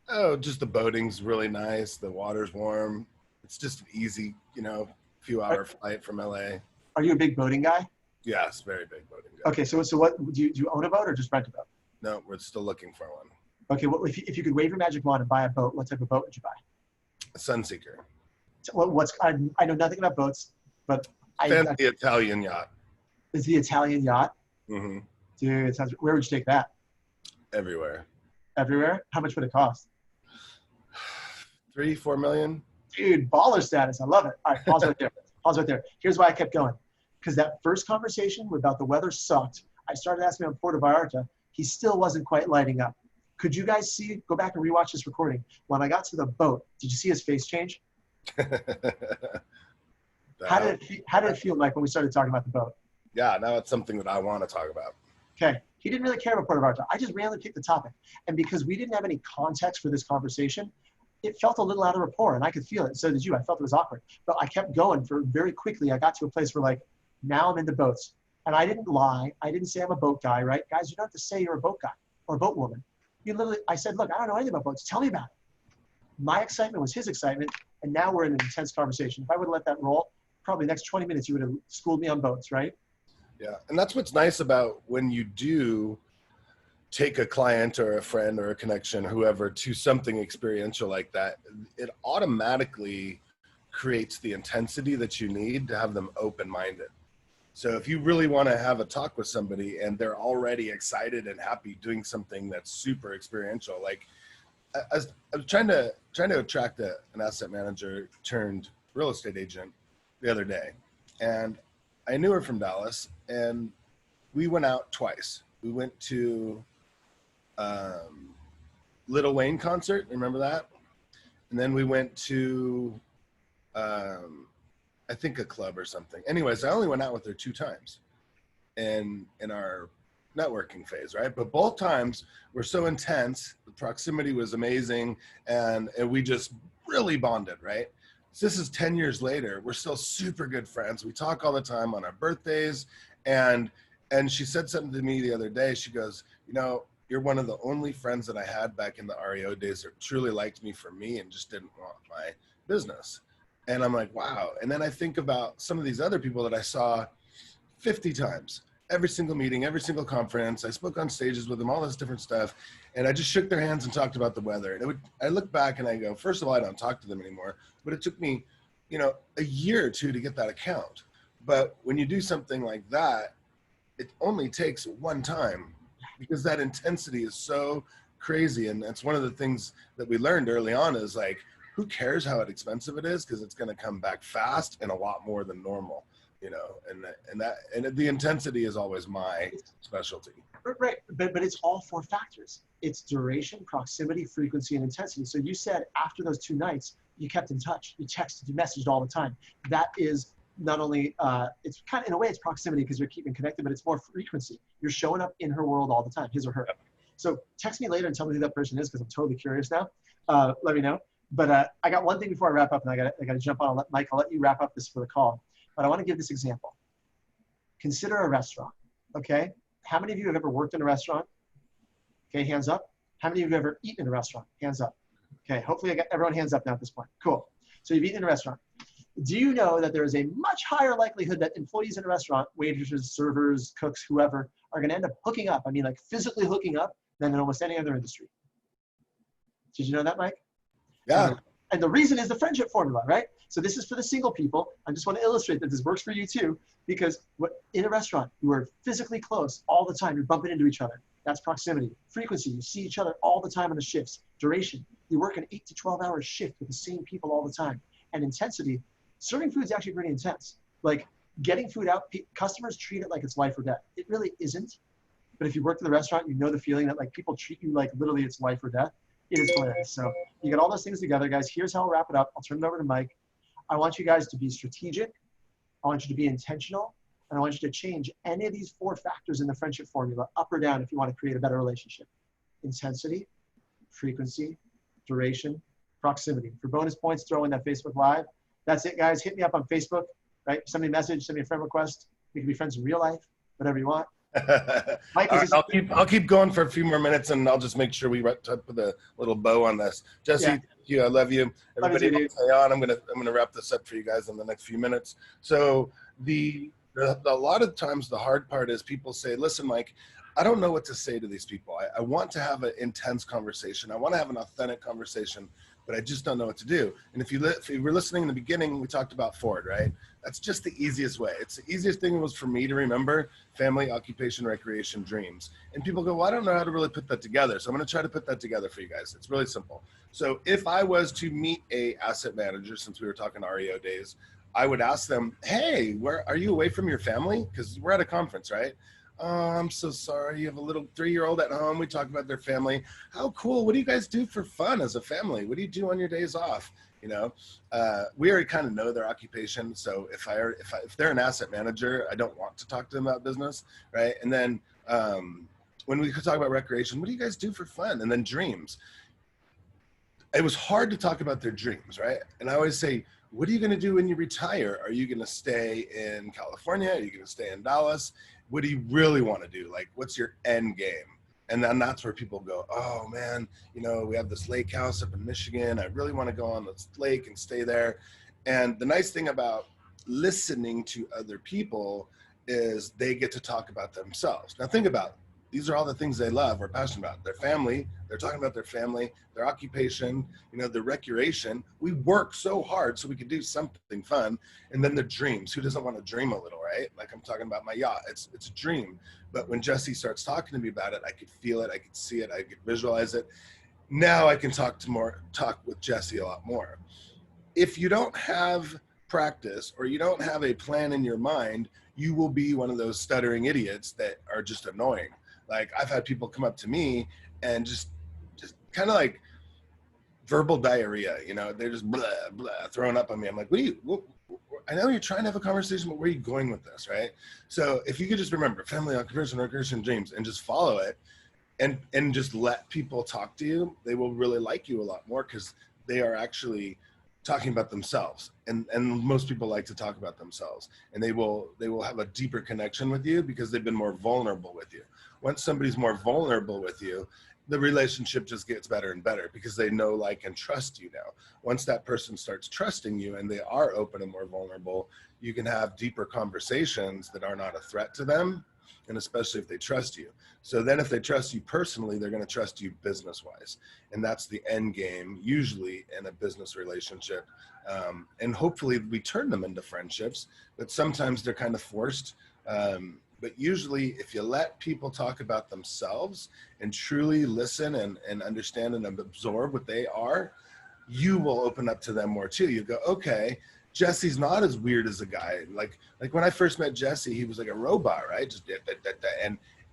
Oh, just the boating's really nice. The water's warm. It's just an easy, few-hour flight from LA. Are you a big boating guy? Yes, very big boating guy. Okay, so what do you own a boat or just rent a boat? No, we're still looking for one. Okay, well, if you could wave your magic wand and buy a boat, what type of boat would you buy? A Sunseeker. I know nothing about boats, but Fancy Italian yacht. Is the Italian yacht? Mm-hmm. Dude, where would you take that? Everywhere. Everywhere? How much would it cost? $3-4 million. Dude, baller status. I love it. All right, pause right there. Pause right there. Here's why I kept going. Because that first conversation about the weather sucked. I started asking him on Puerto Vallarta. He still wasn't quite lighting up. Could you guys go back and rewatch this recording? When I got to the boat, did you see his face change? How did it feel, Mike, when we started talking about the boat? Yeah, now it's something that I want to talk about. Okay. He didn't really care about Puerto Vallarta. I just randomly picked the topic. And because we didn't have any context for this conversation, it felt a little out of rapport, and I could feel it. So did you. I felt it was awkward. But I kept going for very quickly. I got to a place where, now I'm into boats. And I didn't lie. I didn't say I'm a boat guy, right? Guys, you don't have to say you're a boat guy. or boat woman. I said, look, I don't know anything about boats. Tell me about it. My excitement was his excitement, and now we're in an intense conversation. If I would have let that roll, probably the next 20 minutes, you would have schooled me on boats, right? Yeah, and that's what's nice about when you do take a client or a friend or a connection, whoever, to something experiential like that, it automatically creates the intensity that you need to have them open-minded. So if you really want to have a talk with somebody and they're already excited and happy doing something that's super experiential, like I was trying to attract an asset manager turned real estate agent the other day, and I knew her from Dallas, and we went out twice. We went to Lil Wayne concert, remember that? And then we went to I think a club or something. Anyways, I only went out with her 2 times in our networking phase, right? But both times were so intense, the proximity was amazing, and we just really bonded, right? So this is 10 years later, we're still super good friends. We talk all the time on our birthdays, and she said something to me the other day. She goes, you know, you're one of the only friends that I had back in the REO days that truly liked me for me and just didn't want my business. And I'm like, wow. And then I think about some of these other people that I saw 50 times, every single meeting, every single conference. I spoke on stages with them, all this different stuff. And I just shook their hands and talked about the weather. And I look back and I go, first of all, I don't talk to them anymore, but it took me, you know, a year or 2 to get that account. But when you do something like that, it only takes one time because that intensity is so crazy. And that's one of the things that we learned early on is like, who cares how expensive it is? Because it's going to come back fast and a lot more than normal, you know, and the intensity is always my specialty. Right, but it's all 4 factors. It's duration, proximity, frequency, and intensity. So you said after those 2 nights, you kept in touch, you texted, you messaged all the time. That is not only, it's kind of, in a way, it's proximity because you're keeping connected, but it's more frequency. You're showing up in her world all the time, his or her. Yep. So text me later and tell me who that person is because I'm totally curious now. Let me know. But I got one thing before I wrap up, and I got to jump on. I'll let you wrap up this for the call. But I want to give this example. Consider a restaurant, okay? How many of you have ever worked in a restaurant? Okay, hands up. How many of you have ever eaten in a restaurant? Hands up. Okay, hopefully I got everyone hands up now at this point. Cool. So you've eaten in a restaurant. Do you know that there is a much higher likelihood that employees in a restaurant, waitresses, servers, cooks, whoever, are going to end up hooking up, I mean like physically hooking up, than in almost any other industry? Did you know that, Mike? Yeah. And the reason is the friendship formula, right? So this is for the single people. I just want to illustrate that this works for you too, because in a restaurant, you are physically close all the time. You're bumping into each other. That's proximity. Frequency, you see each other all the time on the shifts. Duration, you work an 8 to 12 hour shift with the same people all the time. And intensity, serving food is actually pretty intense. Like getting food out, customers treat it like it's life or death. It really isn't. But if you work in the restaurant, you know the feeling that like people treat you like literally it's life or death. It is hilarious. So you get all those things together, guys. Here's how I'll wrap it up. I'll turn it over to Mike. I want you guys to be strategic. I want you to be intentional. And I want you to change any of these 4 factors in the friendship formula, up or down, if you want to create a better relationship. Intensity, frequency, duration, proximity. For bonus points, throw in that Facebook Live. That's it, guys. Hit me up on Facebook, right? Send me a message, send me a friend request. We can be friends in real life, whatever you want. Mike, right, I'll keep going for a few more minutes, and I'll just make sure we put a little bow on this. Jesse, thank you. I love you. Everybody, stay on. I'm gonna wrap this up for you guys in the next few minutes. So a lot of times the hard part is people say, "Listen, Mike, I don't know what to say to these people. I want to have an intense conversation. I want to have an authentic conversation, but I just don't know what to do." And if you were listening in the beginning, we talked about Ford, right? That's just the easiest way. It's the easiest thing was for me to remember: family, occupation, recreation, dreams. And people go, well, I don't know how to really put that together. So I'm going to try to put that together for you guys. It's really simple. So if I was to meet a asset manager, since we were talking REO days, I would ask them, hey, where are you away from your family? Because we're at a conference, right? Oh, I'm so sorry. You have a little 3-year-old at home. We talk about their family. How cool. What do you guys do for fun as a family? What do you do on your days off? You know, we already kind of know their occupation. So if they're an asset manager, I don't want to talk to them about business, right? And then when we could talk about recreation, what do you guys do for fun? And then dreams. It was hard to talk about their dreams, right? And I always say, what are you going to do when you retire? Are you going to stay in California? Are you going to stay in Dallas? What do you really want to do? Like, what's your end game? And then that's where people go, oh man, you know, we have this lake house up in Michigan. I really want to go on this lake and stay there. And the nice thing about listening to other people is they get to talk about themselves. Now think about it. These are all the things they love or passionate about. Their family, they're talking about their family, their occupation, you know, their recreation. We work so hard so we can do something fun. And then the dreams. Who doesn't want to dream a little, right? Like I'm talking about my yacht. It's a dream. But when Jesse starts talking to me about it, I could feel it, I could see it, I could visualize it. Now I can talk with Jesse a lot more. If you don't have practice or you don't have a plan in your mind, you will be one of those stuttering idiots that are just annoying. Like I've had people come up to me and just kind of like verbal diarrhea, you know, they're just blah, blah, throwing up on me. I'm like, I know you're trying to have a conversation, but where are you going with this, right? So if you could just remember family, occupation, recreation, dreams, and just follow it and just let people talk to you, they will really like you a lot more because they are actually talking about themselves. And most people like to talk about themselves, and they will have a deeper connection with you because they've been more vulnerable with you. Once somebody's more vulnerable with you, the relationship just gets better and better because they know, like, and trust you now. Once that person starts trusting you and they are open and more vulnerable, you can have deeper conversations that are not a threat to them, and especially if they trust you. So then if they trust you personally, they're going to trust you business-wise. And that's the end game, usually in a business relationship. And hopefully we turn them into friendships, but sometimes they're kind of forced. But usually if you let people talk about themselves and truly listen and understand and absorb what they are, you will open up to them more too. You go, okay, Jesse's not as weird as a guy. Like when I first met Jesse, he was like a robot, right? Just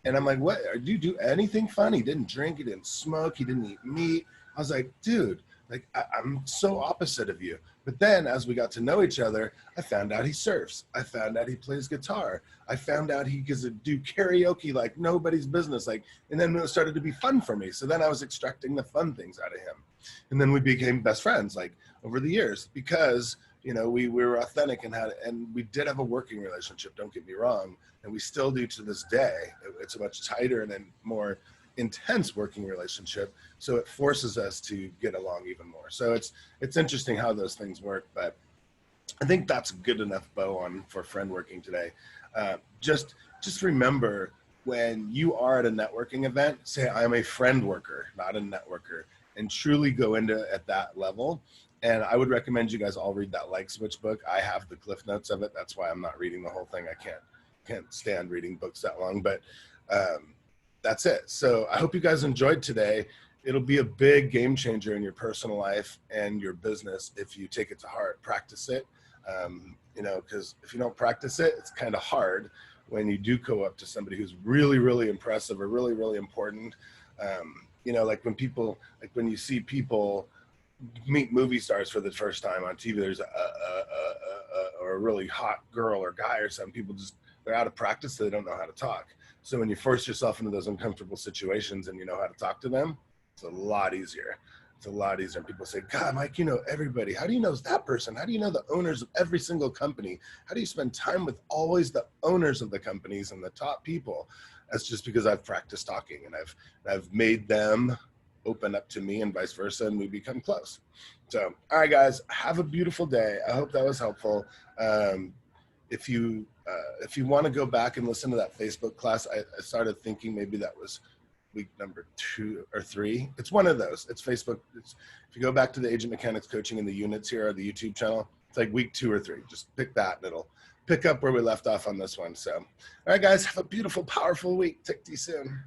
and I'm like, what? Do you do anything fun? He didn't drink, he didn't smoke, he didn't eat meat. I was like, dude, like I'm so opposite of you. But then as we got to know each other, I found out he surfs. I found out he plays guitar. I found out he gets to do karaoke like nobody's business. Like, and then it started to be fun for me. So then I was extracting the fun things out of him. And then we became best friends, like over the years, because, you know, we were authentic and we did have a working relationship, don't get me wrong. And we still do to this day. It's a much tighter and more intense working relationship. So it forces us to get along even more. So it's interesting how those things work, but I think that's a good enough bow on for Friendworking today. Just remember, when you are at a networking event, say I'm a friend worker, not a networker, and truly go into at that level. And I would recommend you guys all read that Like Switch book. I have the cliff notes of it. That's why I'm not reading the whole thing. I can't stand reading books that long, but that's it. So I hope you guys enjoyed today. It'll be a big game changer in your personal life and your business if you take it to heart, practice it. You know, because if you don't practice it, it's kind of hard when you do go up to somebody who's really, really impressive or really, really important. You know, like when you see people meet movie stars for the first time on TV, there's or a really hot girl or guy or something, people just, they're out of practice, so they don't know how to talk. So when you force yourself into those uncomfortable situations and you know how to talk to them, it's a lot easier. It's a lot easier. People say, God, Mike, you know everybody. How do you know that person? How do you know the owners of every single company? How do you spend time with always the owners of the companies and the top people? That's just because I've practiced talking, and I've made them open up to me and vice versa, and we become close. So, all right, guys, have a beautiful day. I hope that was helpful. If you want to go back and listen to that Facebook class, I started thinking maybe that was week number 2 or 3. It's one of those. It's Facebook. If you go back to the Agent Mechanics Coaching and the units here or the YouTube channel, it's like week 2 or 3. Just pick that and it'll pick up where we left off on this one. So, all right, guys, have a beautiful, powerful week. Talk to you soon.